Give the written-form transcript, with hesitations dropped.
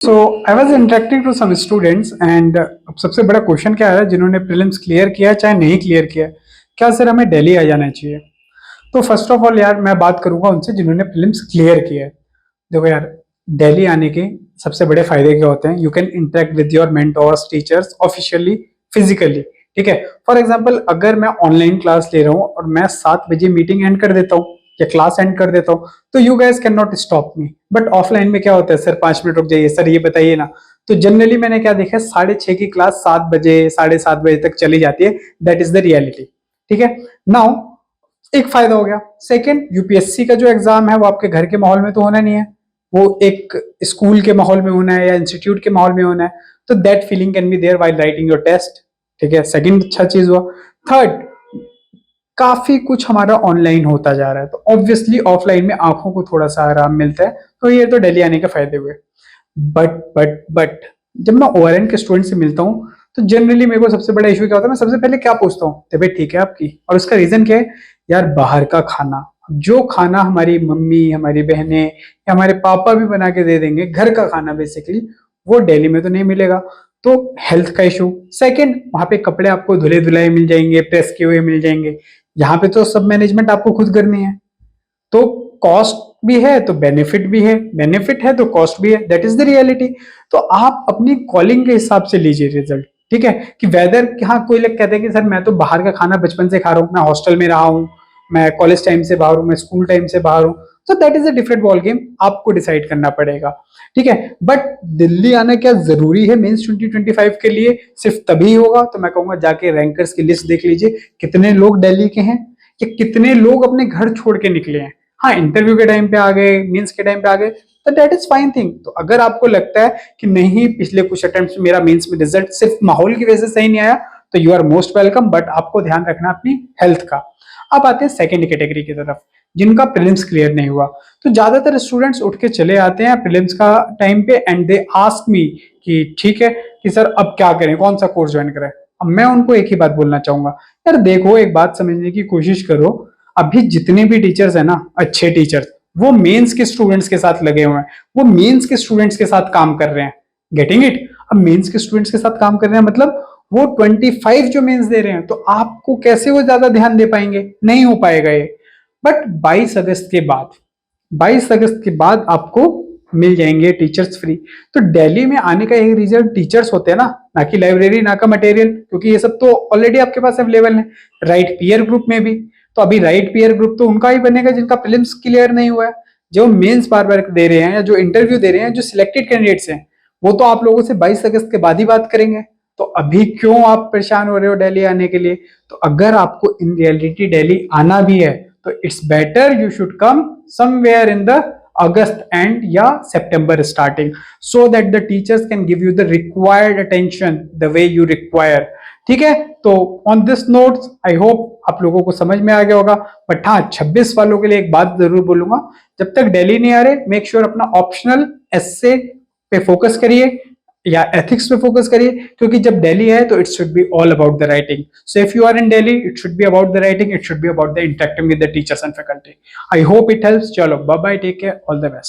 So I was interacting to some students and अब सबसे बड़ा क्वेश्चन क्या है, जिन्होंने प्रीलिम्स क्लियर किया चाहे नहीं क्लियर किया, क्या सर हमें दिल्ली आ जाना चाहिए? तो फर्स्ट ऑफ ऑल यार मैं बात करूंगा उनसे जिन्होंने प्रीलिम्स क्लियर किया है। देखो यार, दिल्ली आने के सबसे बड़े फायदे क्या होते हैं? You can interact with your mentors teachers officially, physically. ठीक है, फॉर एग्जाम्पल अगर मैं ऑनलाइन क्लास ले रहा हूँ और मैं 7 बजे मीटिंग एंड कर देता हूँ या क्लास एंड कर देता हूँ, तो you gas can not stop me. But offline में क्या होता है, सर 5 मिनट रुक जाइए, सर ये बताइए ना। तो जनरली मैंने क्या देखा है, 6:30 की क्लास 7 बजे 7:30 बजे तक चली जाती है। That is the reality. ठीक है, नाउ एक फायदा हो गया। सेकंड, यूपीएससी का जो एग्जाम है वो आपके घर के माहौल में तो होना नहीं है, वो एक स्कूल के माहौल में होना है या इंस्टीट्यूट के माहौल में होना है। तो that feeling can be there while writing your test. ठीक है, सेकंड अच्छा चीज हुआ। थर्ड, काफी कुछ हमारा ऑनलाइन होता जा रहा है, तो ऑब्वियसली ऑफलाइन में आंखों को थोड़ा सा आराम मिलता है। तो ये तो दिल्ली आने के फायदे हुए। बट जब मैं ओआरएन के स्टूडेंट से मिलता हूँ तो जनरली मेरे को सबसे बड़ा इशू क्या होता है, मैं सबसे पहले क्या पूछता हूँ, तबीयत ठीक है आपकी? और उसका रीजन क्या है? यार बाहर का खाना, जो खाना हमारी मम्मी हमारी बहनें या हमारे पापा भी बना के दे देंगे, घर का खाना बेसिकली, वो दिल्ली में तो नहीं मिलेगा। तो हेल्थ का इशू। सेकंड, वहां पे कपड़े आपको धुले धुलाए मिल जाएंगे, प्रेस किए हुए मिल जाएंगे। यहाँ पे तो सब मैनेजमेंट आपको खुद करनी है। तो कॉस्ट भी है तो बेनिफिट भी है, बेनिफिट है तो कॉस्ट भी है। That is the reality. तो आप अपनी कॉलिंग के हिसाब से लीजिए रिजल्ट। ठीक है, कि वेदर, हाँ कोई लोग कहते हैं कि सर मैं तो बाहर का खाना बचपन से खा रहा हूँ, मैं हॉस्टल में रहा हूँ, मैं कॉलेज टाइम से बाहर हूँ, मैं स्कूल टाइम से बाहर हूँ। तो that is a different ball game, आपको डिसाइड करना पड़ेगा। ठीक है, बट दिल्ली आना क्या जरूरी है मेंस 2025 के लिए? सिर्फ तभी होगा तो मैं कहूंगा जाके रैंकर्स की लिस्ट देख लीजिए, कितने लोग दिल्ली के हैं या कितने लोग अपने घर छोड़ के निकले हैं। हाँ, इंटरव्यू के टाइम पे आ गए, मीन्स के टाइम पे आ गए, तो दैट इज फाइन थिंग। तो अगर आपको लगता है कि नहीं, पिछले कुछ अटेम्प्ट में मेरा मीन्स में रिजल्ट सिर्फ माहौल की वजह से सही नहीं आया, तो you are most welcome. But आपको ध्यान रखना अपनी हेल्थ का। अब आते हैं सेकेंड कैटेगरी की तरफ, जिनका प्रीलिम्स क्लियर नहीं हुआ। तो ज्यादातर स्टूडेंट्स उठ के चले आते हैं प्रीलिम्स का टाइम पे एंड दे आस्क मी कि ठीक है कि सर अब क्या करें, कौन सा कोर्स ज्वाइन करें। अब मैं उनको एक ही बात बोलना चाहूंगा, यार देखो एक बात समझने की कोशिश करो। अभी जितने भी टीचर्स है ना, अच्छे टीचर्स, वो मेंस के स्टूडेंट्स के साथ लगे हुए हैं, वो मेंस के स्टूडेंट्स के साथ काम कर रहे हैं। Getting it? अब मेंस के स्टूडेंट्स के साथ काम कर रहे हैं मतलब वो 25 जो मेंस दे रहे हैं, तो आपको कैसे वो ज्यादा ध्यान दे पाएंगे? नहीं हो पाएगा ये। बट 22 अगस्त के बाद, 22 अगस्त के बाद आपको मिल जाएंगे टीचर्स फ्री। तो दिल्ली में आने का एक रीजन टीचर्स होते हैं ना कि लाइब्रेरी, ना का मटेरियल, क्योंकि ये सब तो ऑलरेडी आपके पास अवेलेबल है। राइट पीयर ग्रुप में भी, तो अभी राइट पीयर ग्रुप तो उनका ही बनेगा जिनका प्रीलिम्स क्लियर नहीं हुआ है। जो मेंस बार बार दे रहे हैं या जो इंटरव्यू दे रहे हैं, जो सिलेक्टेड कैंडिडेट्स हैं, वो तो आप लोगों से 22 अगस्त के बाद ही बात करेंगे। तो अभी क्यों आप परेशान हो रहे हो दिल्ली आने के लिए? तो अगर आपको इन रियलिटी दिल्ली आना भी है तो it's better you should come somewhere in the August end या September starting, so that the teachers can give you the required attention the way you require. ठीक है, तो on this notes I hope आप लोगों को समझ में आ गया होगा। बट हाँ, 26 वालों के लिए एक बात जरूर बोलूंगा, जब तक दिल्ली नहीं आ रहे, मेक श्योर अपना ऑप्शनल एस्से पे फोकस करिए या एथिक्स पे फोकस करिए, क्योंकि जब दिल्ली है तो it should be all about the writing. So if you are in Delhi, it should be about the writing, it should be about the interacting with the teachers and faculty. I hope it helps. चलो bye bye, take care, all the best.